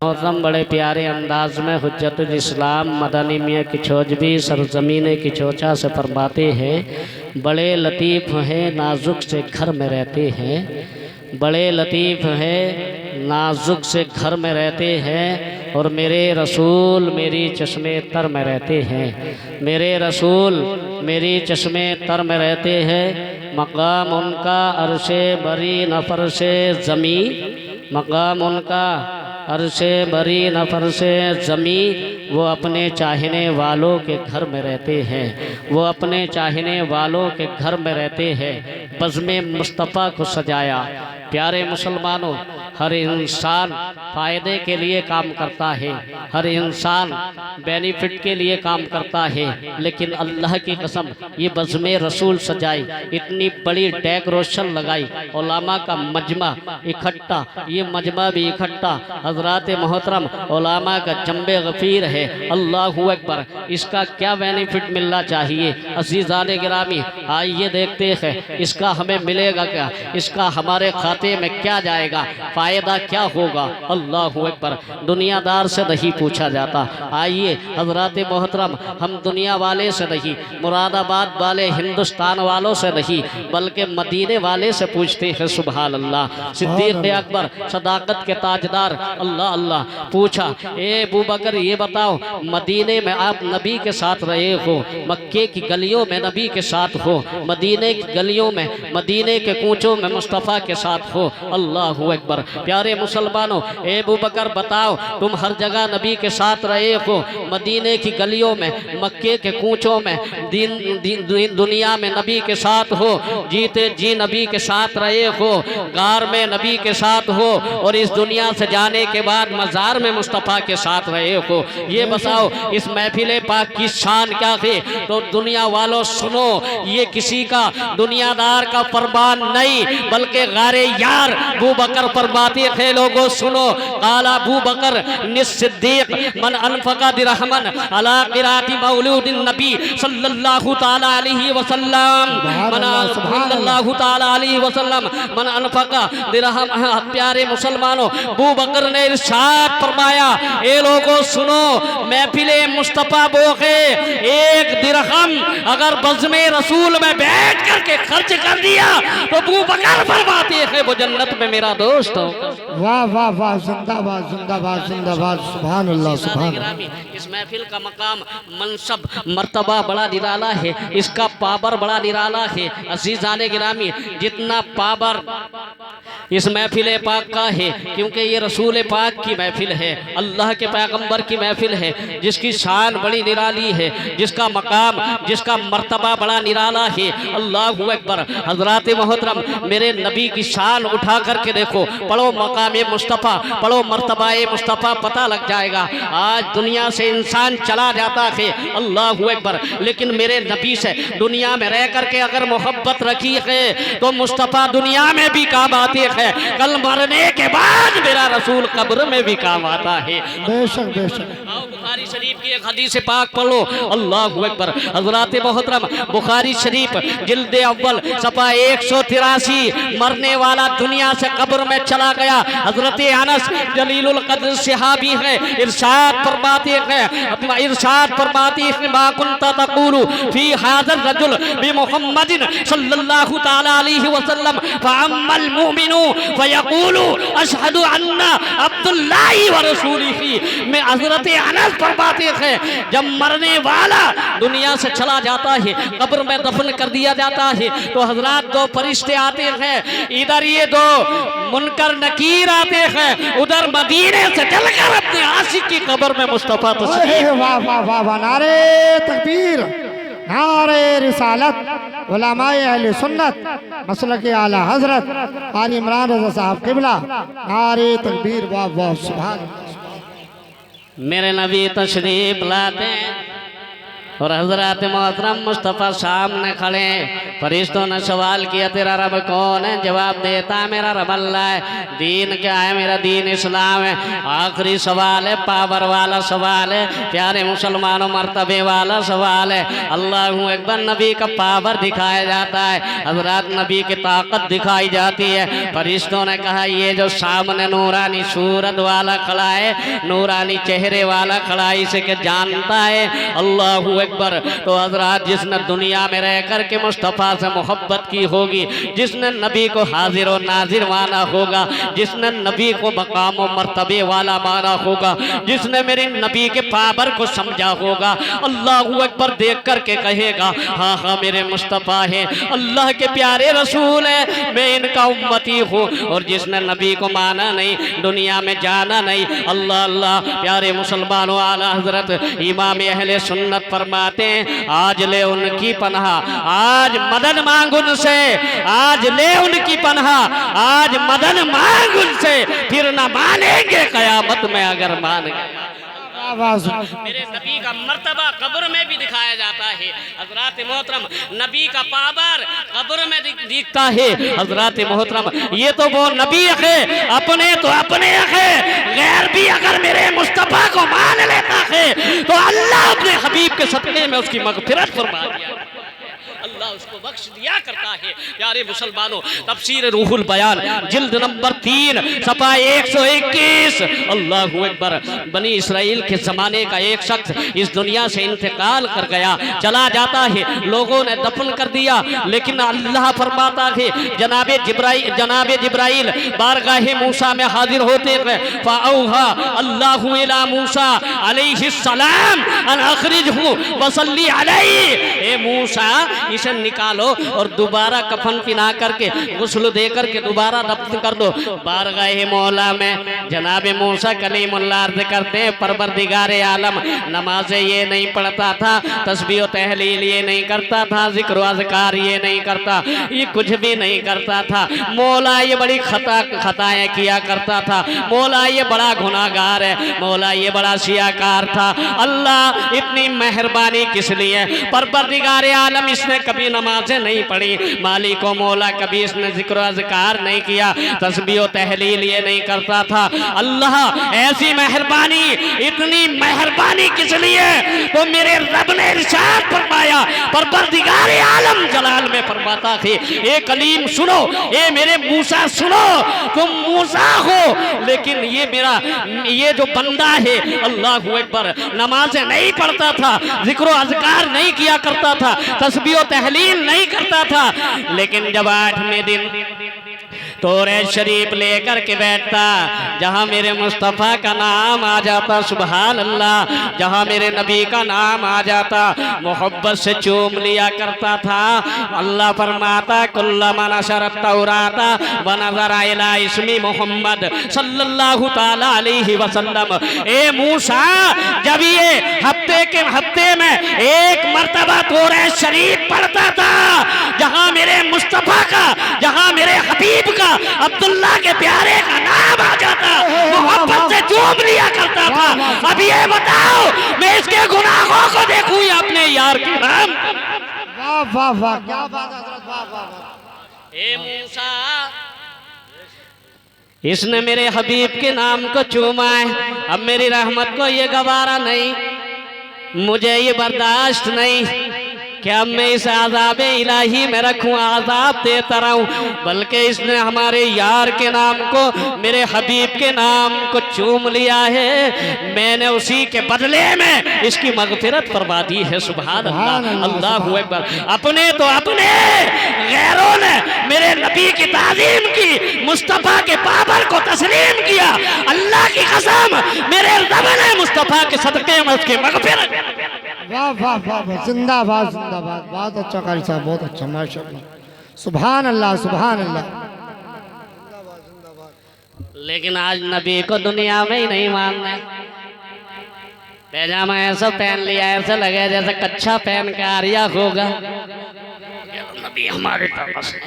मोहतरम बड़े प्यारे अंदाज में हुज्जतुल इस्लाम मदनी मियाँ किचौजवी सरजमीन किचौचा से फरमाते हैं, बड़े लतीफ़ हैं नाजुक से घर में रहते हैं, बड़े लतीफ़ हैं नाजुक से घर में रहते हैं, और मेरे रसूल मेरी चश्मे तर में रहते हैं, मेरे रसूल मेरी चश्मे तर में रहते हैं। मकाम उनका अर्शे बरी नफर से ज़मी, मकाम उनका अर्शे बरी नफर से ज़मी, वो अपने चाहने वालों के घर में रहते हैं, वो अपने चाहने वालों के घर में रहते हैं। बज़्मे मुस्तफ़ा को सजाया। प्यारे मुसलमानों, हर इंसान फ़ायदे के लिए काम करता है, हर इंसान बेनिफिट के लिए काम करता है, लेकिन अल्लाह की कसम ये बज़्मे रसूल सजाई, इतनी बड़ी डेकोरेशन लगाई, उलामा का मजमा इकट्ठा, ये मजमा भी इकट्ठा, हज़रात मोहतरम उलामा का जंबे गफ़ीर है। अल्लाहु अकबर। इसका क्या बेनिफिट मिलना चाहिए? अज़ीज़ान गिरामी, आइए देखते हैं इसका हमें मिलेगा क्या, इसका हमारे खाते में क्या जाएगा, फ़ायदा क्या होगा। अल्लाहु अकबर। दुनियादार से नहीं पूछा जाता। आइए हज़रात मोहतरम, हम दुनिया वाले से नहीं, मुरादाबाद वाले हिंदुस्तान वालों से नहीं, बल्कि मदीने वाले से पूछते हैं। सुभान अल्लाह। सिद्दीक़ अकबर सदाकत के ताजदार, अल्लाह अल्लाह, पूछा, ए अबू बकर ये बताओ, मदीने में आप नबी के साथ रहे हो, मक्के की गलियों में नबी के साथ हो, मदीने की गलियों में, मदीने के कूचों में मुस्तफ़ा के साथ हो। अल्लाहु अकबर। प्यारे मुसलमानों, ए अबू बकर बताओ, तुम हर जगह नबी के साथ रहे हो, मदीने की गलियों में, मक्के के कूचों में, दुनिया में नबी के साथ हो, जीते जी नबी के साथ रहे हो, गार में नबी के साथ हो, और इस दुनिया से जाने के बाद मज़ार में मुस्तफ़ा के साथ रहे हो। ये बताओ इस महफिल पाक की शान क्या है? तो दुनिया वालों सुनो, ये किसी का दुनियादार का फरमान नहीं, बल्कि गारे यार अबू बकर फरमाते हैं, लोगों सुनो, काला अबू बकर निस्सिद्दीक़ मन अनफ़क़ा दिरहमन अला क़िराअति मौलूदिन नबी सल्लल्लाहु ताला अलैहि वसल्लम, मन सल्लल्लाहु ताला अलैहि वसल्लम मन अनफ़क़ा दिरहम। प्यारे मुसलमानों, अबू बकर ने इरशाद फरमाया, ए लोगों सुनो, महफिले मुस्तफ़ा वो है, एक दिरहम अगर बज़्मे रसूल में बैठ करके खर्च कर दिया तो अबू बकर फरमाते हैं वो जन्नत में मेरा दोस्त हो। वाह वाह वाह, जिंदाबाद जिंदाबाद जिंदाबाद, सुभान अल्लाह सुभान अल्लाह। इस महफिल का मकाम मनसब मर्तबा बड़ा निराला है, इसका पावर बड़ा निराला है। अज़ीज़ान गिरामी, जितना पावर इस महफिल पाक का है, क्योंकि ये रसूल पाक की महफिल है, अल्लाह के पैगंबर की महफिल है, जिसकी शान बड़ी निराली है, जिसका मकाम, जिसका मर्तबा बड़ा निराला है। अल्लाहु अकबर। हज़रात मोहतरम, मेरे नबी की शान उठा करके देखो, पढ़ो मकाम मुस्तफ़ा, पढ़ो मर्तबा मुस्तफ़ा, पता लग जाएगा। आज दुनिया से इंसान चला जाता है, अल्लाहु अकबर, लेकिन मेरे नबी से दुनिया में रह करके अगर मोहब्बत रखी है तो मुस्तफ़ा दुनिया में भी काम आते हैं, कल मरने के बाद मेरा रसूल कब्र में भी काम आता है। बेशक बेशक। बुखारी शरीफ की एक हदीस पाक पढ़ो। अल्लाहु अकबर। हज़रात मोहतरम, बुखारी शरीफ जिल्द अव्वल सफ़ा 183, मरने वाला दुनिया से कब्र में चला गया, हज़रत अनस जलीलुल क़द्र सहाबी है, इरशाद फरमाते हैं, इरशाद फरमाते हैं, मा कुन्ता तक़ूलु फी हाज़र रजुल बि मुहम्मदिन सल्लल्लाहु ताला अलैहि वसल्लम फ़अम्मल मुमिनु फ़यक़ूलु अशहदु अन्ना अब्दुल्लाहि व रसूलिही। मैं हज़रत अनस फरमाते हैं, जब मरने वाला दुनिया से चला जाता है, कब्र में दफन कर दिया जाता है, तो हज़रात दो फरिश्ते आते हैं, इधर ये दो मुनकर नकीर आते हैं, उधर मदीने से चलकर अपने आशिक की कब्र में मुस्तफ़ा तशरीफ। वाह वाह वाह वाह, नारे तकबीर, नारे रिसालत, उलमाए अहले सुन्नत, मसलक आला हजरत आली इमरान रज़ा साहब क़िबला, नारे तकबीर, वाह वाह सुभान। मेरे नबी तशरीफ लाते, और हजरत मोहतरम मुस्तफ़ा सामने खड़े। फरिश्तों ने सवाल किया तेरा रब कौन है? जवाब देता है मेरा रब अल्लाह है। दीन क्या है? मेरा दीन इस्लाम है। आखिरी सवाल है, पावर वाला सवाल है, प्यारे मुसलमानों मर्तबे वाला सवाल है। अल्लाहू अकबर, नबी का पावर दिखाया जाता है, हजरत नबी की ताकत दिखाई जाती है। फरिश्तों ने कहा ये जो सामने नूरानी सूरत वाला खड़ा है, नूरानी चेहरे वाला खड़ा है, इसे क्या जानता है? अल्लाहू अकबर। तो हजरत जिसने दुनिया में रह कर के मुस्तफ़ा से मोहब्बत की होगी, जिसने नबी को हाजिर और नाजिर माना होगा, जिसने नबी को मकाम और मर्तबे वाला माना होगा, जिसने मेरे नबी के पावर को समझा होगा, अल्लाहू अकबर देख करके कहेगा हाँ हाँ मेरे मुस्तफ़ा है, अल्लाह के प्यारे रसूल है, मैं इनका उम्मती हूँ। और जिसने नबी को माना नहीं, दुनिया में जाना नहीं, अल्लाह अल्लाह, प्यारे मुसलमानों आला हजरत इमाम अहले सुन्नत फरमाते हैं आज ले उनकी पनाह, आज मदन मांग उनसे, आज ले उनकी पनाह, आज मदन मांग उनसे, फिर न मानेंगे कयामत में अगर मान गए। मेरे नबी का मर्तबा कब्र में भी दिखाया जाता है। हजरत मोहतरम नबी का पावर कब्र में दिखता है। हजरत मोहतरम ये तो वो नबी है, अपने तो अपने है, गैर भी अगर मेरे मुस्तफ़ा को मान लेता है तो अल्लाह अपने हबीब के सदक़े में उसकी मग़फ़िरत फरमा दिया, अल्लाह उसको बख्श दिया करता है। प्यारे मुसलमानों, तफसीर रूहुल बयान जिल्द नंबर 3 सफ़ा 121। अल्लाहू अकबर। बनी इसराइल के ज़माने का एक शख्स इस दुनिया से इंतकाल कर गया, चला जाता है, लोगों ने दफन कर दिया, लेकिन अल्लाह फरमाता है जनाब जिब्राइल बारगाह मूसा में हाजिर होते गए। फ़अौहा अल्लाहु इला मूसा अलैहिस्सलाम अन अखरिजहु वसल्ली अलैहि। ए मूसा इसे निकालो और दोबारा कफन पिना करके गुस्ल दे करके दोबारा दफन कर दो। बारगाह मौला में जनाब मूसा कलीमुल्लाह अर्ज़ करते हैं परवरदिगारे आलम, नमाज़ें ये नहीं पढ़ता था, तस्बीह व तहलील ये नहीं करता था, जिक्र व अज़कार ये नहीं करता, ये कुछ भी नहीं करता था। मौला ये बड़ी खताएं किया करता था, मौला ये बड़ा गुनाहगार है, मौला ये बड़ा सियाकार था। अल्लाह इतनी मेहरबानी किस लिए? परवरदिगारे आलम इसने कभी नमाजें नहीं पढ़ी, मालिक व मौला कभी इसने जिक्र अज़कार नहीं किया, तस्बीह व तहलील ये नहीं करता था। अल्लाह ऐसी मेहरबानी, इतनी मेहरबानी किस लिए? तो मेरे रब ने इरशाद फरमाया, परवरदिगारे आलम जलाल में फरमाता है ए कलीम सुनो, ए मेरे मूसा सुनो, तुम मूसा हो लेकिन ये मेरा ये जो बंदा है अल्लाहू अकबर नमाजें नहीं पढ़ता था, जिक्र अज़कार नहीं किया करता था, तस्बीह तहलील नहीं करता था, लेकिन जब 8वें दिन तौरात शरीफ लेकर के बैठता, जहाँ मेरे मुस्तफ़ा का नाम आ जाता, सुभान अल्लाह, जहाँ मेरे नबी का नाम आ जाता, मोहब्बत से चूम लिया करता था। अल्लाह फरमाता कुल्लमा नशरत तौराता व नज़रा इला इस्मी मोहम्मद सल्लल्लाहु ताला अलैहि वसल्लम। ए मूसा, जब ये हफ्ते में एक मर्तबा तौरात शरीफ पढ़ता था, जहाँ मेरे मुस्तफ़ा का, जहाँ मेरे हबीब का, अब्दुल्ला के प्यारे का नाम आ जाता, मोहब्बत से चूम लिया करता था। अब ये बताओ मैं इसके गुनाहों को देखूं या अपने यार के नाम? वाह वाह वाह, क्या बात है हज़रत, वाह वाह वाह। ए मूसा, इसने मेरे हबीब के नाम को चूमा है, अब मेरी रहमत को ये गवारा नहीं, मुझे ये बर्दाश्त नहीं, क्या मैं इस आज़ाब इलाही में रखूँ, आज़ाब देता रहूँ, बल्कि इसने हमारे यार के नाम को, मेरे हबीब के नाम को चूम लिया है, मैंने उसी के बदले में इसकी मग़फ़िरत फरमा दी है। सुभान अल्लाह, अल्लाहू अकबर। अपने तो अपने, गैरों ने मेरे नबी की ताज़ीम की, मुस्तफ़ा के पावर को तस्लीम किया। अल्लाह की कसम मेरे रब ने मुस्तफ़ा के सदक़े में उसकी मग़फ़िरत। वाह वाह वाह, जिंदाबाद जिंदाबाद, बहुत अच्छा कारी साहब, बहुत अच्छा, माशाअल्लाह, सुभान अल्लाह सुभान अल्लाह। लेकिन आज नबी को दुनिया में ही नहीं मानना, पैजामा ऐसा पहन लिया, ऐसा लगे जैसे कच्छा पहन के आ रिया होगा, नबी हमारे तरफ से।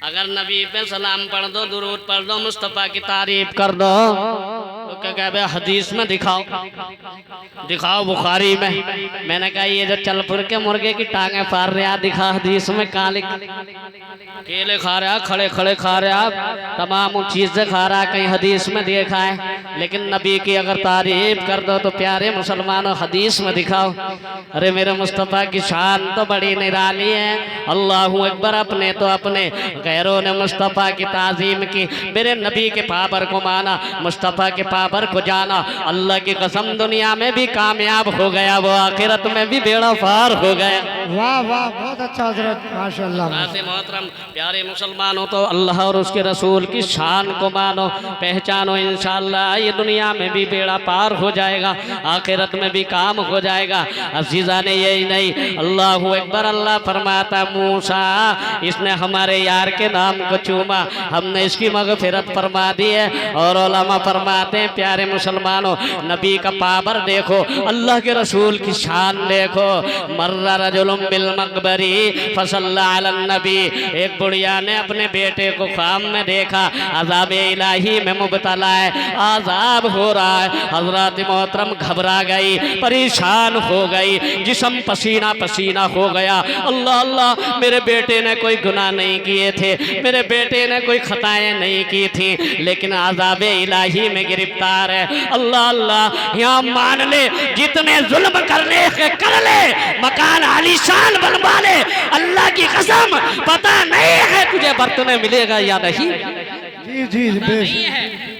अगर नबी पे सलाम पढ़ दो, दुरूद पढ़ दो, मुस्तफ़ा की तारीफ कर दो, तो क्या कहे हदीस में दिखाओ, दिखाओ बुखारी में। मैंने कहा ये जो चलपुर के मुर्गे की टांगे फाड़ रहा दिखा हदीस में कहाँ लिख, केले खा रहा, खड़े खड़े खा रहा, तमाम चीजें खा रहा, कहीं हदीस में देखा है। लेकिन नबी की अगर तारीफ कर दो तो प्यारे मुसलमानों हदीस में दिखाओ। अरे मेरे मुस्तफ़ा की शान तो बड़ी निराली है, अल्लाहू अकबर। अपने तो अपने, गैरों ने मुस्तफ़ा की ताजीम की, मेरे नबी के पावर को माना, मुस्तफ़ा के पावर को जाना। अल्लाह की कसम दुनिया में भी कामयाब हो गया, वो आखिरत में भी बेड़ा पार हो गया। वाह वाह, बहुत अच्छा हजरत, माशाअल्लाह। मोहतरम प्यारे मुसलमानों, तो अल्लाह और उसके रसूल की शान को मानो, पहचानो, इंशाअल्लाह ये दुनिया में भी बेड़ा पार हो जाएगा, आखिरत में भी काम हो जाएगा। अजीजा ने यही नहीं, अल्लाहू अकबर, अल्लाह फरमाता मूसा इसने हमारे यार के नाम को चूमा, हमने इसकी मगफिरत फरमा दी है। और उलमा फरमाते हैं प्यारे मुसलमानों, नबी का पावर देखो, अल्लाह के रसूल की शान देखो। मर्रा रजुलुम बिल मकबरी फसल्ला अलन नबी, एक बुढ़िया ने अपने बेटे को ख्वाब में देखा, अज़ाब इलाही में मुब्तला है, आज़ाब हो रहा है। हज़रत मोहतरम घबरा गई, परेशान हो गई, जिस्म पसीना पसीना हो गया। अल्लाह अल्लाह, मेरे बेटे ने कोई गुनाह नहीं किए थे, मेरे बेटे ने कोई खताएं नहीं की थी, लेकिन आज़ाब इलाही में गिरफ्तार है। अल्लाह अल्लाह, यहाँ मान ले, जितने जुल्म करने के कर ले, मकान आलीशान बनवा ले, अल्लाह की कसम पता नहीं है तुझे बर्तने मिलेगा या नहीं। जी जी बेश,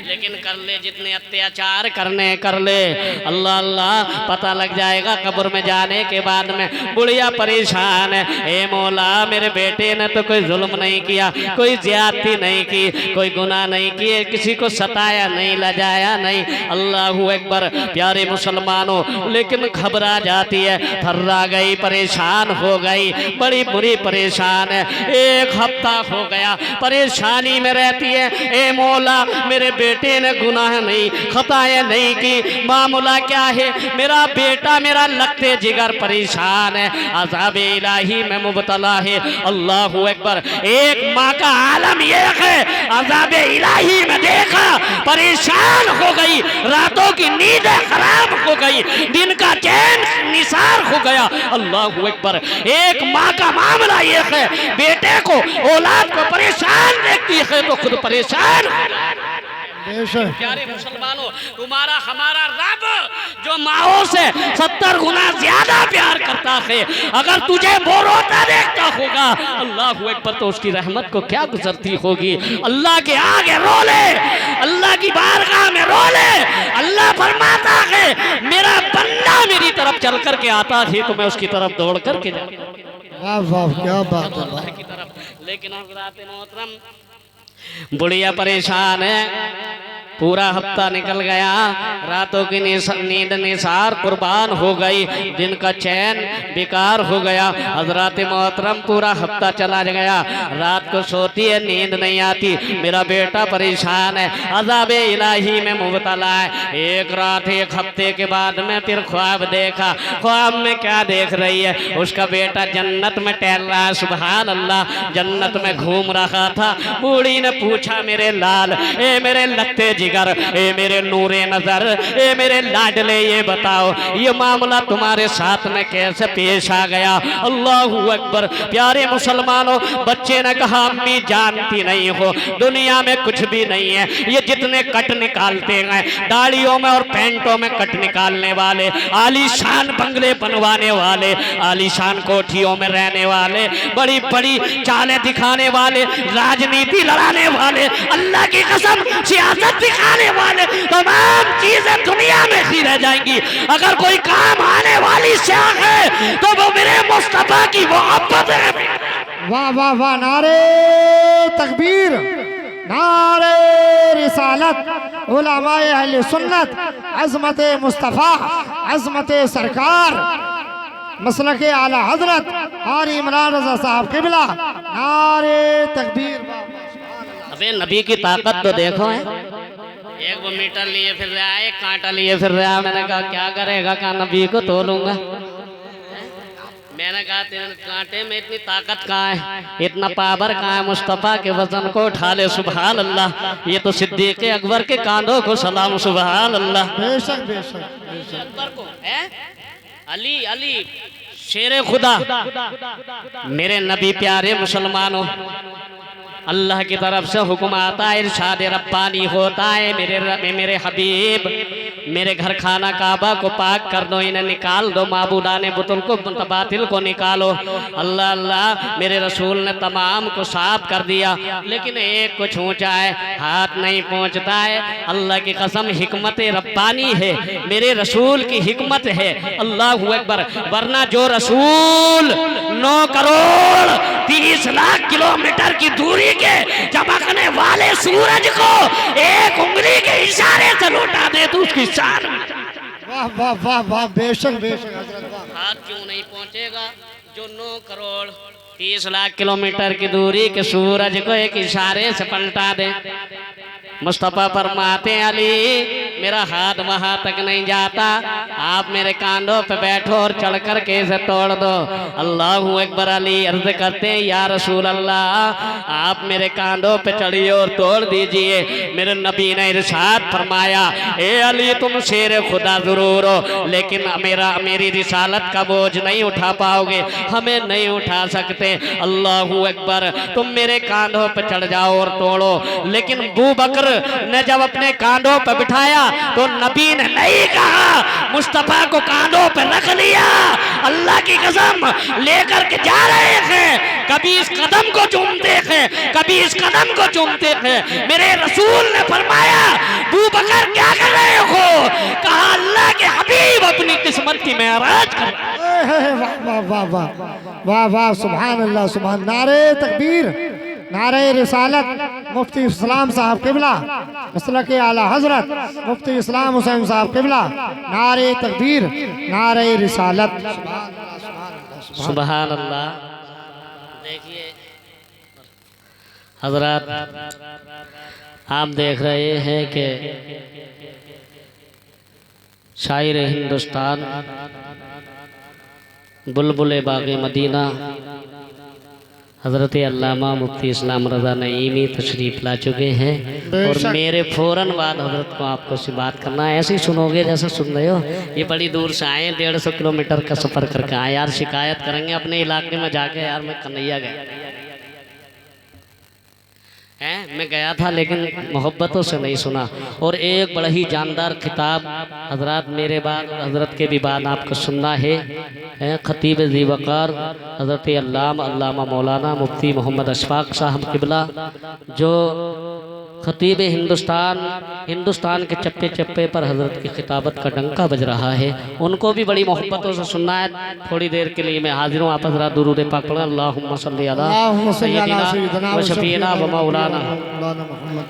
लेकिन कर ले, जितने अत्याचार करने कर ले, अल्लाह अल्लाह, पता लग जाएगा कब्र में जाने के बाद में। बुढ़िया परेशान है, ए मौला मेरे बेटे ने तो कोई जुल्म नहीं किया, कोई ज्यादती नहीं की, कोई गुनाह नहीं किए, किसी को सताया नहीं, लजाया नहीं। अल्लाहू अकबर प्यारे मुसलमानों, लेकिन घबरा जाती है, थर्रा गई, परेशान हो गई, बड़ी बुरी परेशान है। एक हफ्ता हो गया परेशानी में रहती है, ए मौला मेरे बेटे ने गुनाह नहीं, खताएं नहीं की, मामला क्या है, मेरा बेटा मेरा लगते जिगर परेशान है, अज़ाब इलाही में मुब्तला है। अल्लाहू अकबर, एक माँ का आलम ये है, अज़ाब इलाही में देखा, परेशान हो गई, रातों की नींदें खराब हो गई, दिन का चैन निसार हो गया। अल्लाहू अकबर, एक माँ का मामला ये है, बेटे को औलाद को परेशान देखती है तो खुद परेशान। प्यारे मुसलमानों, तुम्हारा हमारा रब जो माओ से 70 गुना ज्यादा प्यार करता है, अगर तुझे वो रोता देखता होगा, अल्लाहू अकबर, तो उसकी रहमत को क्या गुजरती होगी। अल्लाह के आगे रो ले, अल्लाह की बारगाह में रो ले। अल्लाह फरमाता है मेरा बंदा मेरी तरफ चल करके आता है तो मैं उसकी तरफ दौड़ करके जाता। वाह वाह, क्या बात है। अल्लाह की तरफ। लेकिन हज़रात मोहतरम, बुढ़िया परेशान है, पूरा हफ्ता निकल गया, रातों की नींद निसार कुर्बान हो गई, दिन का चैन बेकार हो गया। हजरत मोहतरम पूरा हफ्ता चला गया, रात को सोती है, नींद नहीं आती, मेरा बेटा परेशान है, अज़ाब इलाही में मुब्तला है। एक रात एक हफ्ते के बाद में फिर ख्वाब देखा, ख्वाब में क्या देख रही है, उसका बेटा जन्नत में टहल रहा है, सुभान अल्लाह, जन्नत में घूम रहा था। बूढ़ी ने पूछा मेरे लाल, ए मेरे लगते जिगर, ए मेरे नूरे नजर, ए मेरे लाडले, ये बताओ ये मामला तुम्हारे साथ में कैसे पेश आ गया। अल्लाहू अकबर प्यारे मुसलमानों, बच्चे ने कहा अम्मी जानती नहीं हो, दुनिया में कुछ भी नहीं है, ये जितने कट निकालते हैं दाढ़ियों में और पैंटों में कट निकालने वाले, आलीशान बंगले बनवाने वाले, आलीशान कोठियों में रहने वाले, बड़ी बड़ी चालें दिखाने वाले, राजनीति लड़ाने वाले, अल्लाह की कसम सियासत दिखाने वाले, तमाम चीजें दुनिया में ही रह जाएंगी। अगर कोई काम आने वाली शाह है तो वो मेरे मुस्तफा की मोहब्बत है। वाह वाह वाह, नारे तकबीर, नारे रिसालत, उलमाए अहले सुन्नत, अज़मत मुस्तफ़ा, अज़मत सरकार, मसलक आला हजरत और इमरान रज़ा साहब क़िबला, नारे तकबीर। अबे नबी की ताकत तो देखो है, एक वो मीटर लिए फिर रहा है, एक कांटा लिए फिर रहा है। मैंने कहा क्या करेगा, कहा नबी को तोलूंगा। मैंने कहा तेरे कांटे में इतनी ताकत कहाँ है, इतना पावर कहाँ है, मुस्तफा के वजन को उठा ले। सुभान अल्लाह। ये तो सिद्दीक़ अकबर के कांधों को सलाम। सुभान अल्लाह। बेशक बेशक बेशक। अकबर को है अली, अली शेरे खुदा। मेरे नबी प्यारे मुसलमानों, अल्लाह की तरफ से हुक्म आता है, इरशाद रब्बानी होता है, मेरे हबीब मेरे घर खाना काबा को पाक कर दो, इन्हें निकाल दो, माबूदाने बुतुल को बातिल को निकालो। अल्लाह अल्लाह मेरे रसूल ने तमाम को साफ कर दिया, लेकिन एक को छूचा है, हाथ नहीं पहुंचता है। अल्लाह की कसम हिकमत रब्बानी है, मेरे रसूल की हिकमत है। अल्लाह अकबर। वरना जो रसूल 9 करोड़ 30 लाख किलोमीटर की दूरी के चमकने वाले सूरज को एक उंगली के इशारे से लौटा दे तो उसकी शान। वाह वाह वाह वाह। बेशक बेशक हजरत वाह। हाथ क्यों नहीं पहुंचेगा जो 9 करोड़ 30 लाख किलोमीटर की दूरी के सूरज को एक इशारे से पलटा दे। मुस्तफा फरमाते अली मेरा हाथ वहां तक नहीं जाता, आप मेरे कांधों पे बैठो और चढ़ कर के इसे तोड़ दो। अल्लाह अकबर। अली अर्ज करते हैं या रसूल अल्लाह आप मेरे कांधों पे चढ़िए और तोड़ दीजिए। मेरे नबी ने इरशाद फरमाया ए अली तुम शेर खुदा जरूर हो, लेकिन मेरी रिसालत का बोझ नहीं उठा पाओगे, हमें नहीं उठा सकते। अल्लाह अकबर। तुम मेरे कांधों पे चढ़ जाओ और तोड़ो। लेकिन अबू बकर ने जब अपने कांधों पर बिठाया तो नबी ने नहीं कहा, मुस्तफा को कांधों पर रख लिया। अल्लाह की कसम लेकर के जा रहे हैं, कभी इस कदम को चूमते हैं, कभी इस कदम को चूमते हैं। मेरे रसूल ने फरमाया अबू बकर क्या कर रहे हो? कहा अल्लाह के हबीब अपनी किस्मत की मेराज कर। वाह वाह वाह वाह वाह वाह। सुभान अल्लाह सुभान। नारे तकबीर, नारे रिसालत। मुफ्ती इस्लाम साहब किबला मसलक आला हजरत मुफ्ती इस्लाम हुसैन साहब किबला। नारे तकबीर, नारे रिसालत। सुभान अल्लाह। देखिए हजरत आप देख रहे हैं कि शायर हिंदुस्तान बुलबुल बाग़े मदीना हज़रत अल्लामा मुफ्ती इस्लाम रज़ा नईमी तशरीफ़ ला चुके हैं और मेरे फ़ौरन बाद हज़रत को आपको से बात करना है। ऐसे ही सुनोगे जैसे सुन रहे हो। ये बड़ी दूर से आए, 150 किलोमीटर का सफ़र करके आए। यार शिकायत करेंगे अपने इलाके में जाके, यार मैं कन्हैया गया मैं गया था लेकिन मोहब्बतों से नहीं सुना। और एक बड़ा ही जानदार किताब हजरत मेरे बाद हजरत के भी बाद आपको सुनना है। खतीब ज़ी वक़ार हजरत अल्लामा मौलाना मुफ्ती मोहम्मद अशफाक साहब किबला, जो खतीब हिंदुस्तान के चप्पे चप्पे पर हजरत की खिताबत का डंका बज रहा है, उनको भी बड़ी मोहब्बतों से सुनना है। थोड़ी देर के लिए मैं हाजिर हूँ। आप हजरत दुरूद पाक पढ़ें। अल्लाहुम्मा सल्ली अला सय्यदिना व शफीना व मौलाना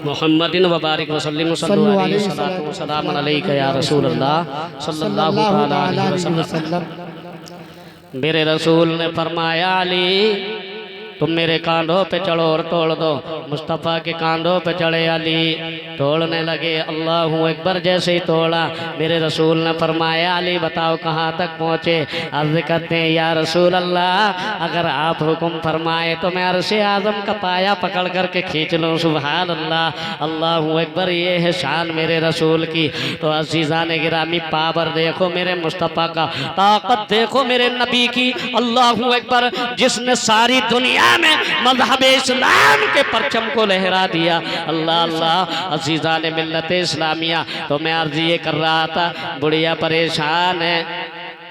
मुहम्मदिन व बारिक व सल्लिम अलैहि सल्लल्लाहु सलाम अलैका या रसूल अल्लाह सल्लल्लाहु अलैहि वसल्लम। मेरे रसूल ने फरमाया अली तुम मेरे कांधों पे चढ़ो और तोड़ दो। मुस्तफ़ा के कांधों पे चढ़े अली, तोड़ने लगे। अल्लाहु अकबर। जैसे ही तोड़ा मेरे रसूल ने फरमाया अली बताओ कहाँ तक पहुँचे? अर्ज़ करते हैं या रसूल अल्लाह अगर आप हुक्म फरमाए तो मैं अर्श आज़म का पाया पकड़ करके खींच लूँ। सुभान अल्लाह। अल्लाहु अकबर। ये है शान मेरे रसूल की। तो अज़ीज़ान गिरामी पावर देखो मेरे मुस्तफ़ा का, ताकत देखो मेरे नबी की। अल्लाहु अकबर। जिसने सारी दुनिया में मज़हब इस्लाम के परचम को लहरा दिया। अल्लाह अल्लाह। अज़ीज़ान मिल्लत इस्लामिया। तो मैं अर्ज़ ये कर रहा था बुढ़िया परेशान है,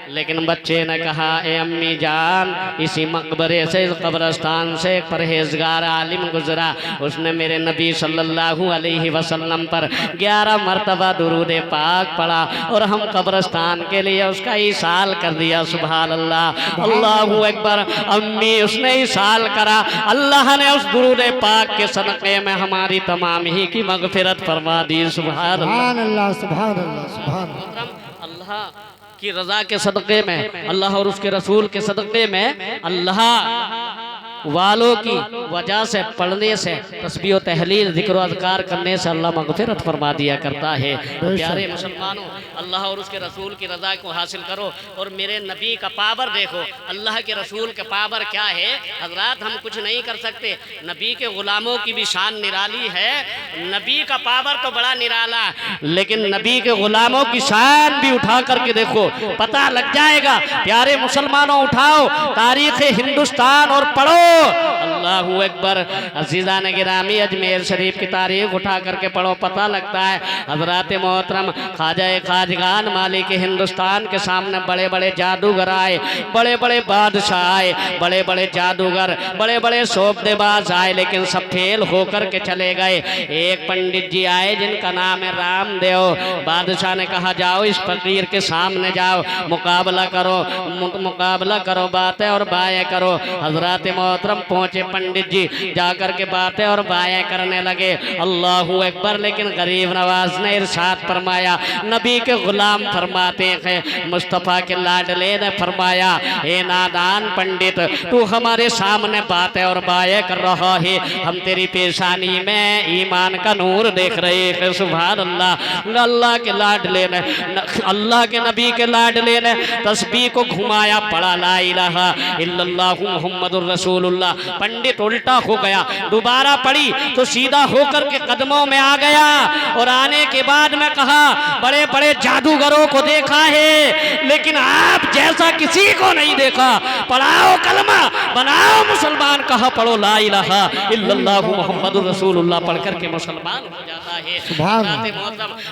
लेकिन बच्चे ने कहा ए अम्मी जान इसी मकबरे से, इस कब्रस्तान से एक परहेजगार आलिम गुजरा, उसने मेरे नबी सल्लल्लाहु अलैहि वसल्लम पर 11 मरतबा दुरूद पाक पढ़ा और हम कब्रस्तान के लिए उसका ईसाल कर दिया। सुभान अल्लाह। अल्लाहु अकबर। अम्मी उसने ईसाल करा, अल्लाह ने उस दुरूद पाक के सदक़े में हमारी तमाम ही की मग़फ़िरत फरमा दी। सुभान अल्लाह। सुभान अल्लाह। सुभान अल्लाह की रज़ा के सदक़े में, अल्लाह और उसके रसूल के सदक़े में अल्लाह वालों की वजह से, पढ़ने से, तस्बीह तहलील ज़िक्र अज़कार करने से अल्लाह मग़फ़िरत फरमा दिया करता है। तो प्यारे मुसलमानों, अल्लाह और उसके रसूल की रज़ा को हासिल करो और मेरे नबी का पावर देखो। अल्लाह के रसूल के पावर क्या है हज़रात, हम कुछ नहीं कर सकते। नबी के ग़ुलामों की भी शान निराली है। नबी का पावर तो बड़ा निराला, लेकिन नबी के ग़ुलामों की शान भी उठा करके देखो, पता लग जाएगा। प्यारे मुसलमानों, उठाओ तारीख़ हिंदुस्तान और पढ़ो। अल्लाहू अकबर। अज़ीज़ान गिरामी, अजमेर शरीफ की तारीख़ उठा करके पढ़ो, पता लगता है हज़रात मोहतरम ख्वाजा ख़ाजगान मालिक हिंदुस्तान के सामने बड़े बड़े जादूगर आए, बड़े बड़े बादशाह आए, बड़े बड़े जादूगर, बड़े बड़े शोबदेबाज आए, लेकिन सब फेल होकर के चले गए। एक पंडित जी आए जिनका नाम है रामदेव। बादशाह ने कहा जाओ इस फकीर के सामने जाओ, मुकाबला करो, मुकाबला करो, बातें और बाएं करो। हजरत मोहतरम पहुंचे पंडित जी, जाकर के बातें और बाएं करने लगे। अल्लाहू अकबर। लेकिन गरीब नवाज ने इरशाद फरमाया, नबी के गुलाम फरमाते हैं, मुस्तफ़ा के लाडले ने फरमाया, हे नादान पंडित, तू हमारे सामने बातें और बाएं कर रहा है, हम तेरी पेशानी में ईमान का नूर देख रहे हैं। सुभान अल्लाह। अल्लाह के लाडले ने, अल्लाह के नबी के लाडले ने तस्बीह को घुमाया, पढ़ा ला इलाहा इल्लल्लाहु मुहम्मदुर रसूलुल्लाह। पंडित उल्टा हो गया, दोबारा पढ़ी तो सीधा होकर के कदमों में आ गया और आने के बाद में कहा, बड़े बड़े जादूगरों को देखा है लेकिन आप जैसा किसी को नहीं देखा। पढ़ाओ कलमा, बनाओ मुसलमान। कहा पढ़ो ला इलाहा इल्लल्लाहु मुहम्मदुर रसूलुल्लाह, पढ़कर के मुसलमान हो जाता है।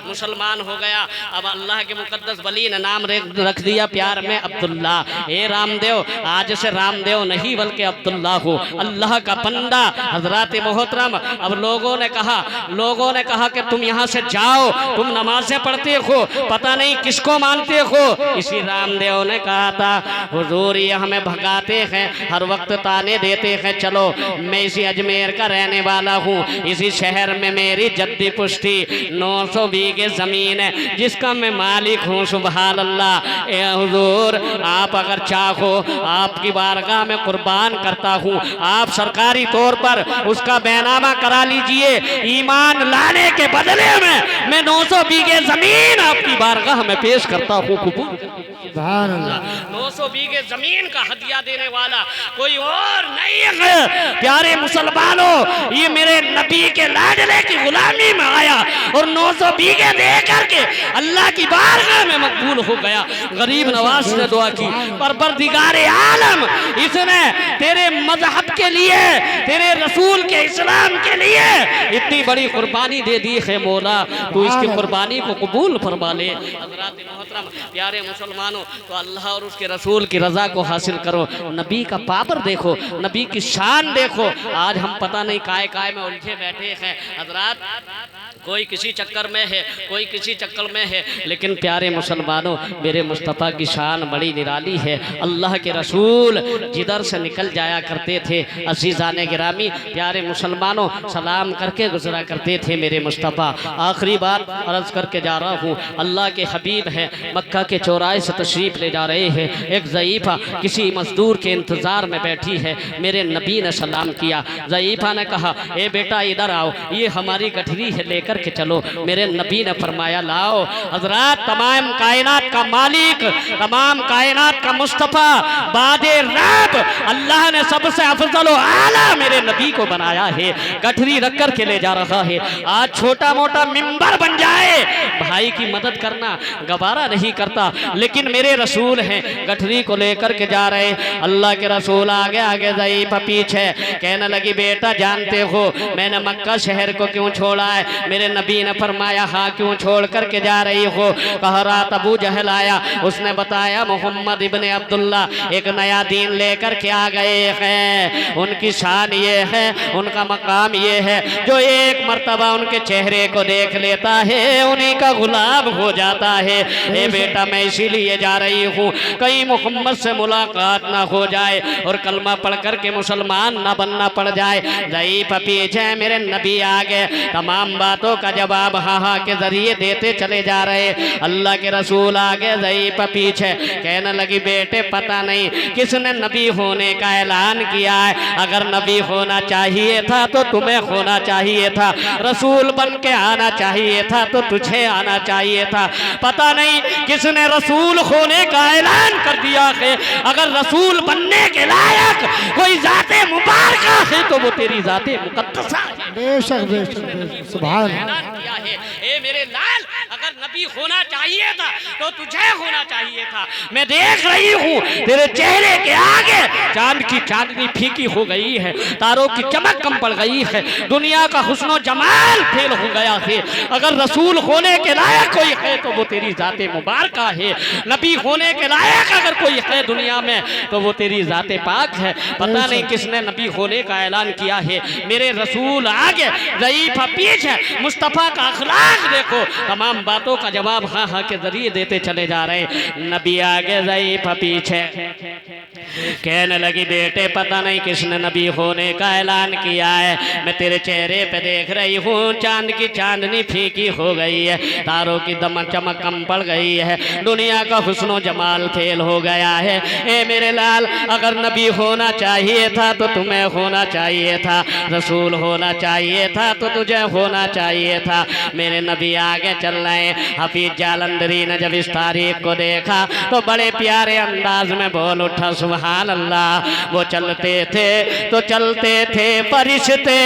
मुसलमान हो गया। अब अल्लाह के मुकद्दस वली ने नाम रख दिया प्यार में अब्दुल्ला। हे रामदेव, आज से रामदेव नहीं बल्कि अब्दुल्ला हो, अल्लाह का बंदा। हजरत मोहतरम, अब लोगों ने कहा कि तुम यहाँ से जाओ, तुम नमाजें पढ़ते हो, पता नहीं किसको मानते हो। इसी रामदेव ने कहा था, हुजूर ये हमें भगाते हैं, हर वक्त ताने देते हैं। चलो, मैं इसी अजमेर का रहने वाला हूँ, इसी शहर में मेरी जद्दी पुश्ती 900 बीघे जमीन है जिसका मैं मालिक हूँ। सुभान अल्लाह। ए हुजूर, आप अगर चाहो आपकी बारगाह में कुर्बान करता हूँ, आप सरकारी तौर पर उसका बैनामा करा लीजिए। ईमान लाने के बदले में मैं 900 बीघे जमीन आपकी बारगाह में पेश करता हूँ। 900 बीघे जमीन का हदिया देने वाला कोई और नहीं है। प्यारे मुसलमानों, ये मेरे नबी के लाडले की गुलामी में आया और 900 बीघे दे करके अल्लाह की बारगाह में मकबूल हो गया। गरीब नवाज ने दुआ की, परवरदिगारे आलम, इसने तेरे मजहब के लिए, तेरे रसूल के इस्लाम के लिए इतनी बड़ी कुर्बानी दे दी है मौला, तो इसकी कुर्बानी को कबूल फरमा ले। हज़रात मोहतरम, प्यारे मुसलमानों, तो अल्लाह और उसके रसूल की रज़ा को हासिल करो। नबी का पावर देखो, नबी की शान देखो। आज हम पता नहीं काय में उलझे बैठे हैं हज़रात, कोई किसी चक्कर में है, कोई किसी चक्कर में है, लेकिन प्यारे मुसलमानों, मेरे मुस्तफ़ा की शान बड़ी निराली है। अल्लाह के रसूल जिधर से निकल जाया करते थे, अज़ीज़ाने गिरामी, प्यारे मुसलमानों, सलाम करके गुजरा करते थे मेरे मुस्तफ़ा। आखिरी बात अर्ज़ करके जा रहा हूँ, अल्लाह के हबीब हैं, मक्का के चौराहे से तशरीफ़ ले जा रहे हैं। एक ज़ईफ़ा किसी मज़दूर के इंतज़ार में बैठी है, मेरे नबी ने सलाम किया। ज़ईफ़ा ने कहा, ए बेटा इधर आओ, ये हमारी गठरी है, लेकर के चलो। मेरे नबी ने फरमाया, लाओ। हज़रात, तमाम कायनात का मालिक, तमाम कायनात का मुस्तफ़ा, बादे रब, अल्लाह ने सबसे अफजल व आला मेरे नबी को बनाया है, गठरी रख कर के ले जा रहा है। आज छोटा मोटा मिंबर बन जाए, भाई की मदद करना गवारा नहीं करता, लेकिन मेरे रसूल हैं, गठरी को लेकर के जा रहे। अल्लाह के रसूल आगे आगे, ज़ईफ़ा पीछे। कहने लगी, बेटा जानते हो मैंने मक्का शहर को क्यों छोड़ा है? मेरे नबी ने फरमाया, हाँ, क्यों छोड़ कर के जा रही हो? कहा, रात अबू जहल आया, उसने बताया मोहम्मद इब्ने अब्दुल्ला एक नया दीन लेकर के आ गए हैं। उनकी शान ये है, उनका मकाम ये है, जो एक मर्तबा उनके चेहरे को देख लेता है उन्हीं का गुलाम हो जाता है। ए बेटा, मैं इसीलिए जा रही हूँ, कहीं मोहम्मद से मुलाकात ना हो जाए और कलमा पढ़ कर के मुसलमान ना बनना पड़ जाए। ज़ईफ़ा पीछे, मेरे नबी आ गए। तमाम बातों बातों का जवाब हाँ हाँ के जरिए देते चले जा रहे। अल्लाह के रसूल आगे ज़ईफ़ पीछे। कहने लगी बेटे पता नहीं किसने नबी होने का ऐलान किया है, अगर नबी होना चाहिए था तो तुम्हें होना चाहिए था, रसूल बन के आना चाहिए था तो तुझे आना चाहिए था। पता नहीं किसने रसूल होने का ऐलान कर दिया है, अगर रसूल बनने के लायक कोई जाते मुबारका है तो वो तेरी जाते मुकद्दसा है। बेशक बेशक सुभान ऐलान किया है ए मेरे लाल, अगर नबी होना चाहिए था तो तुझे होना चाहिए था। मैं देख रही हूँ तेरे चेहरे के आगे चांद की चांदनी फीकी हो गई है, तारों की चमक कम पड़ गई है, दुनिया का हुस्नो जमाल फेल हो गया है। अगर रसूल होने के लायक कोई है तो वो तेरी जाते मुबारका है, नबी होने के लायक अगर कोई है दुनिया में तो वो तेरी जाते पाक है। पता नहीं किसने नबी होने का ऐलान किया है। मेरे रसूल आगे ज़ईफ़ पीछे, मुस्तफ़ा का अखलाक देखो, तमाम बातों का जवाब हाँ हाँ के जरिए देते चले जा रहे। नबी आगे ज़ईफ़ पीछे। कहने लगी बेटे पता नहीं किसने नबी होने का ऐलान किया है, मैं तेरे चेहरे पे देख रही हूँ चांद की चांदनी फीकी हो गई है, तारों की दमक चमक कम पड़ गई है, दुनिया का हुस्नो जमाल फेल हो गया है। ए मेरे लाल, अगर नबी होना चाहिए था तो तुम्हें होना चाहिए था, रसूल होना चाहिए था तो तुझे होना चाहिए था। मेरे नबी आगे चल रहे। हफीज जालंधरी ने जब इस तारीख को देखा तो बड़े प्यारे अंदाज में बोल उठा सुभान अल्लाह। वो चलते थे तो चलते थे फरिश्ते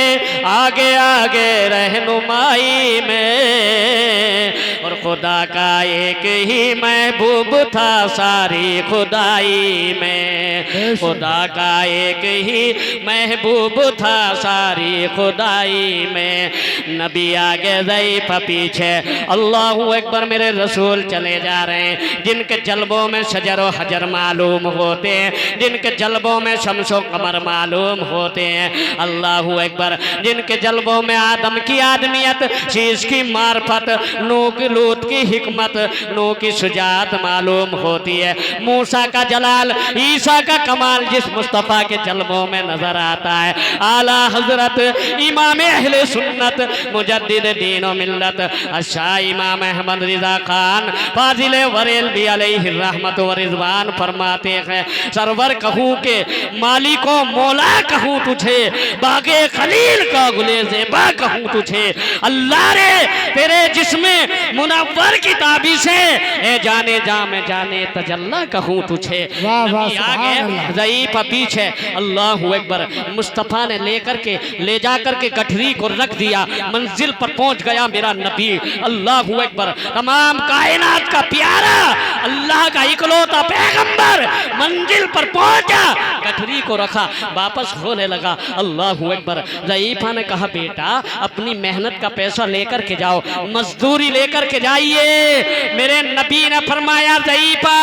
आगे आगे रहनुमाई में, और खुदा का एक ही महबूब था सारी खुदाई में, खुदा का एक ही महबूब था सारी खुदाई में। नबी आगे ज़ईफ़ पीछे। अल्लाहू अकबर। मेरे रसूल चले जा रहे हैं, जिनके जल्बों में शजर व हजर मालूम होते हैं, जिनके जल्बों में शम्सो कमर मालूम होते हैं। अल्लाहू अकबर। जिनके जल्बों में आदम की आदमियत, शीश की मार्फत, नूह की लूत की हिकमत, नूह की शुजात मालूम होती है, मूसा का जलाल, ईसा का कमाल जिस मुस्तफ़ा के जल्बों में नजर आता है। आला हजरत इमाम अहले सुन्नत मुजद्दिद दीन व मिल्लत शाह इमाम अहमद रिजा खान फाजिल बरेलवी अलैहि रहमत व रिजवान फरमाते हैं, सरवर कहूँ के मालिको मौला कहूँ तुझे, बागे खलील का गुले ज़ेबा कहूँ तुझे, अल्लाह रे तेरे जिस्में मुनव्वर की ताबी से ए जाने जा मैं जाने तजल्ला कहूँ तुझे। आगे ज़ईफ़ पीछे। अल्लाहू अकबर। मुस्तफ़ा ने ले जाकर के गठरी को रख दिया, मंजिल पर पहुंच गया मेरा नबी। अल्लाहू अकबर। तमाम कायनात का प्यारा, अल्लाह का इकलौता पैगंबर मंजिल पर पहुंचा, गठरी को रखा, वापस होने लगा। अल्लाहू अकबर। ज़ईफ़ा ने कहा बेटा अपनी मेहनत का पैसा लेकर के जाओ, मजदूरी लेकर के जाइए। मेरे नबी ने फरमाया ज़ईफ़ा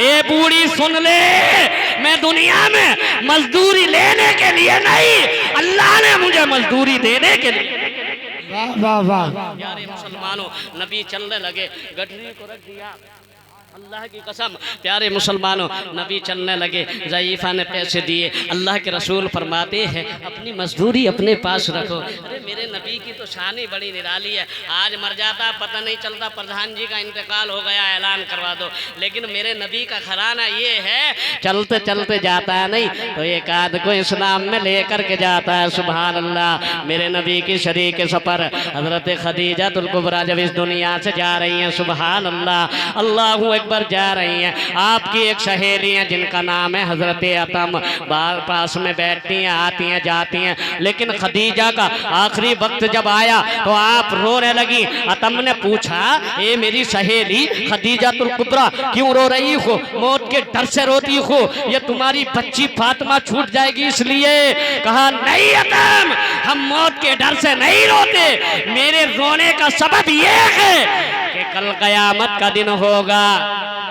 ए बूढ़ी सुन ले, मैं दुनिया में मजदूरी लेने के लिए नहीं, अल्लाह ने मुझे मजदूरी देने के लिए। वाह वाह वाह। प्यारे मुसलमानों, नबी चलने लगे, गठरी को रख दिया। अल्लाह की कसम प्यारे मुसलमानों, नबी चलने लगे, ज़ईफ़ा ने पैसे दिए। अल्लाह के रसूल फरमाते हैं अपनी मजदूरी अपने पास रखो। अरे मेरे नबी की तो शान ही बड़ी निराली है, आज मर जाता पता नहीं चलता, प्रधान जी का इंतकाल हो गया ऐलान करवा दो, लेकिन मेरे नबी का घराना ये है चलते चलते जाता है नहीं तो एक आध को इस्लाम में लेकर के जाता है। सुभान अल्लाह। मेरे नबी की शरीक सफ़र हज़रत खदीजतुल कुबरा जब इस दुनिया से जा रही हैं, सुभान अल्लाह, अल्लाहू अकबर, जा रही हैं, आपकी एक सहेली है जिनका नाम है हजरत अतम, बार पास में बैठती हैं, आती हैं जाती हैं, लेकिन खदीजा का आखिरी वक्त जब आया तो आप रोने लगी। अतम ने पूछा ए मेरी सहेली खदीजतुल कुबरा क्यों रो रही हो, मौत के डर से रोती हो, ये तुम्हारी बच्ची फातिमा छूट जाएगी इसलिए। कहा नहीं अतम, हम मौत के डर से नहीं रोते, मेरे रोने का सबब ये है कि कल क़यामत का दिन होगा,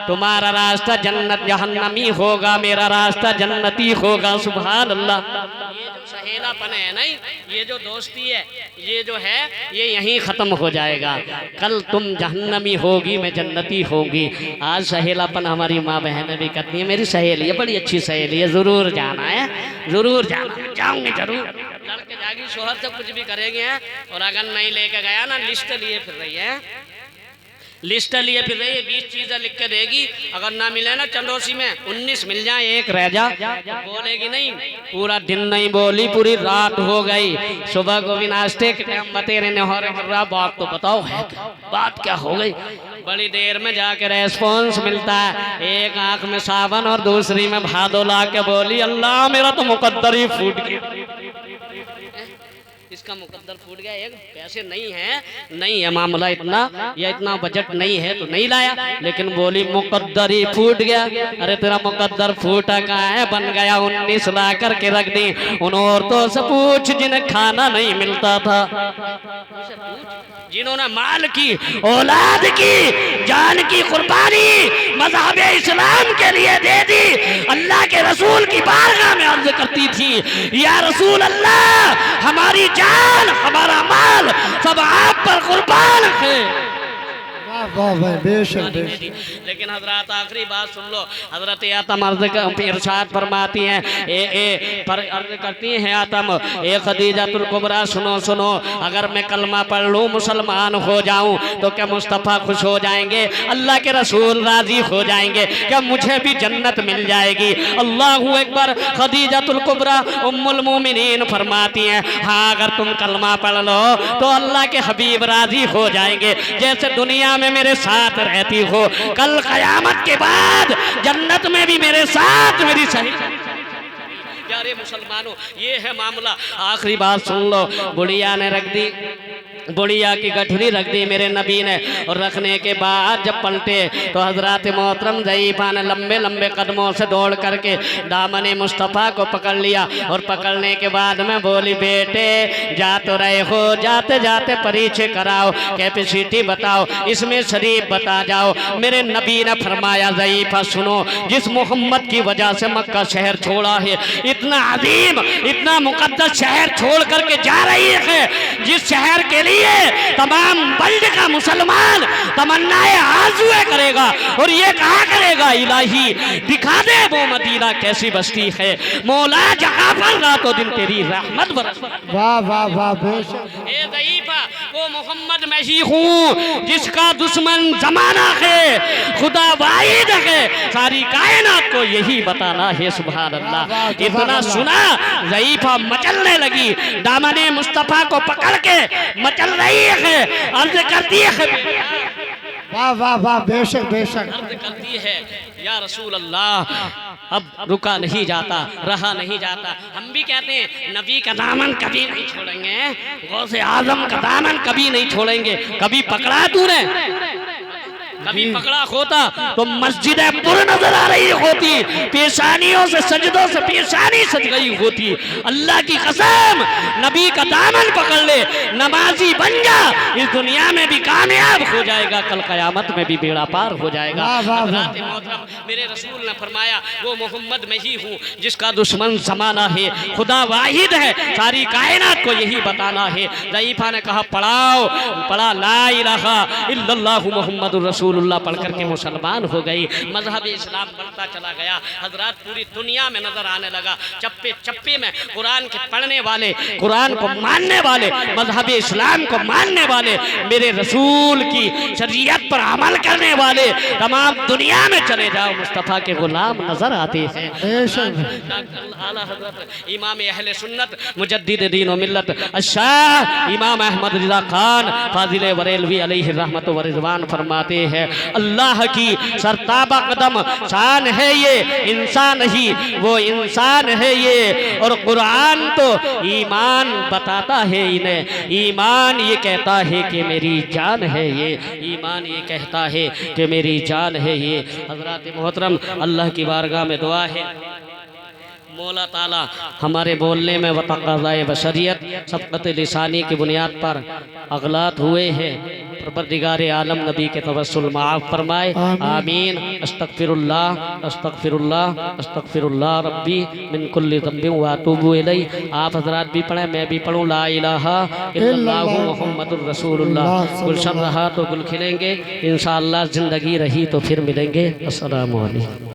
तुम्हारा रास्ता जन्नत जहन्नमी होगा, मेरा रास्ता जन्नती होगा। सुभान अल्लाह। ये जो सहेलापन है नहीं, ये जो दोस्ती है, ये जो है ये यहीं ख़त्म हो जाएगा। कल तुम जहन्नमी होगी, मैं जन्नती होगी। आज सहेलापन हमारी माँ बहनें भी करती है। मेरी सहेली है, बड़ी अच्छी सहेली है, ज़रूर जाना है, ज़रूर जाना है, जाऊँगी ज़रूर। लड़के जाएगी शोहर से कुछ भी करेंगे, और अगर नहीं लेके गया ना लिस्ट लिए फिर रही है, लिस्ट लिए फिर रही है, 20 चीजें लिख के देगी, अगर ना मिले ना चंदोसी में 19 मिल जाए, एक रह जा, बोलेगी नहीं। पूरा दिन नहीं बोली, पूरी रात हो गई, सुबह को भी नाश्ते के टाइम बतेरे नहरे कर रहा, बात तो बताओ है क्या, बात क्या हो गई। बड़ी देर में जाके रेस्पॉन्स मिलता है, एक आंख में सावन और दूसरी में भादो ला के बोली, अल्लाह मेरा तो मुकद्दर ही फूट गया, इसका मुकद्दर फूट गया, एक पैसे नहीं है, नहीं है मामला इतना, या इतना बजट नहीं है तो नहीं लाया, लेकिन बोली मुकद्दर ही फूट गया। अरे तेरा मुकद्दर फूटा कहाँ है, बन गया 19 ला करके रख दी। उन औरतों से पूछ जिन्हें खाना नहीं मिलता था, जिन्होंने माल की, औलाद की, जान की कुर्बानी मज़हब इस्लाम के लिए दे दी, अल्लाह के रसूल की बारगाह में अर्ज करती थी, या रसूल अल्लाह हमारी जान हमारा माल सब आप पर कुर्बान है। लेकिन हजरत आखिरी बात सुन लो, हजरत आतम इरशाद फरमाती हैं, पर अर्ज करती हैं आतम, ए खदीजातुल कुबरा सुनो सुनो, अगर मैं कलमा पढ़ लूँ मुसलमान हो जाऊँ तो क्या मुस्तफ़ा खुश हो जाएंगे, अल्लाह के रसूल राजी हो जाएंगे, क्या मुझे भी जन्नत मिल जाएगी। अल्लाहु अकबर। खदीजातुल कुबरा उम्मुल मोमिनीन फरमाती हैं, हाँ अगर तुम कलमा पढ़ लो तो अल्लाह के हबीब राजी हो जाएंगे, जैसे दुनिया में मेरे साथ रहती हो, कल कयामत के बाद जन्नत में भी मेरे साथ मेरी सही। यारे मुसलमानों, ये है मामला। आखिरी बात सुन लो, बुढ़िया ने रख दी, बुढ़िया की गठरी रख दी मेरे नबी ने, और रखने के बाद जब पलटे तो हजरत मोहतरम ज़ईफ़ा ने लंबे लंबे कदमों से दौड़ करके दामन मुस्तफ़ा को पकड़ लिया, और पकड़ने के बाद में बोली, बेटे जा तो रहे हो, जाते जाते परिचय कराओ, कैपेसिटी बताओ, इसमें शरीफ बता जाओ। मेरे नबी ने फरमाया, ज़ईफ़ा सुनो, जिस मोहम्मद की वजह से मक्का शहर छोड़ा है, इतना अजीम इतना मुकद्दस शहर छोड़ करके जा रही है, जिस शहर के लिए तमाम वर्ल्ड का मुसलमान तमन्नाएं आरज़ुएं करेगा, और ये कहा करेगा, इलाही दिखा दे वो मदीना कैसी बस्ती है, मौला जहां पर रातों दिन तेरी रहमत बरस। वाह वाह वाह बेशक। ए ज़ईफ़ा, वो मोहम्मद मैं ही हूँ जिसका दुश्मन जमाना है, खुदा वाहिद है, सारी कायनात को यही बताना है। सुभान अल्लाह। इतना सुना, ज़ईफ़ा मचलने लगी, दामने मुस्तफ़ा को पकड़ के मचल रही है, अर्ज करती है, वाह वाह वाह बेशक बेशक, अर्ज करती है, या रसूल अल्लाह अब रुका नहीं जाता, रहा नहीं जाता। हम भी कहते हैं नबी का दामन कभी नहीं छोड़ेंगे, गौसे आजम का दामन कभी नहीं छोड़ेंगे। कभी पकड़ा तूने, कभी पकड़ा होता तो मस्जिद पुर नजर आ रही होती, पेशानियों से सजदों से पेशानी सज गई होती। अल्लाह की कसम, नबी का दामन पकड़ ले, नमाजी बन जा, इस दुनिया में भी कामयाब हो जाएगा, कल कयामत में भी बेड़ा पार हो जाएगा। मेरे रसूल ने फरमाया, वो मोहम्मद मैं ही हूँ जिसका दुश्मन जमाना है, खुदा वाहिद है, सारी कायनात को यही बताना है। ज़ईफ़ा ने कहा, पढ़ाओ, पढ़ा ला इलाहा इल्लल्लाहु मुहम्मदुर रसूलुल्लाह, पढ़ करके मुसलमान हो गई। मजहब इस्लाम बढ़ता चला गया। हजरात पूरी दुनिया में नजर आने लगा, चप्पे चप्पे में कुरान के पढ़ने वाले, कुरान को मानने वाले, मजहब इस्लाम को मानने वाले, मेरे रसूल की शरीयत पर अमल करने वाले, तमाम दुनिया में चले जाओ मुस्तफ़ा के गुलाम नजर आते हैं। आला हज़रत इमाम अहले सुन्नत मुजद्दिद दीन व मिल्लत अशाह इमाम अहमद रिज़ा खान फाजिल बरेलवी अलैहि रहमत व रिज़वान फरमाते हैं, अल्लाह की सरताबा कदम शान है ये, इंसान ही वो इंसान है ये, और कुरान तो ईमान बताता है इन्हें, ईमान ये कहता है कि मेरी जान है ये, ईमान ये कहता है कि मेरी जान है ये। हज़रात मोहतरम, अल्लाह की बारगाह में दुआ है, मौला ताला हमारे बोलने में वतक़ज़ाए बशरियत सबक़त लिसानी की बुनियाद पर अगलात हुए हैं, परवरदिगारे आलम नबी के तवस्सुल माफ़ फरमाए, आमीन। अस्तग़फिरुल्लाह अस्तग़फिरुल्लाह अस्तग़फिरुल्लाह रब्बी मिन कुल्लि ज़ंबिन व अतूबु इलैहि। आप हज़रात भी पढ़ें, मैं भी पढ़ूँ, ला इलाहा इल्लल्लाहु मुहम्मदुर रसूलुल्लाह। गुलशन रहा तो गुल खिलेंगे, इंशाअल्लाह ज़िंदगी रही तो फिर मिलेंगे। अस्सलामु अलैकुम।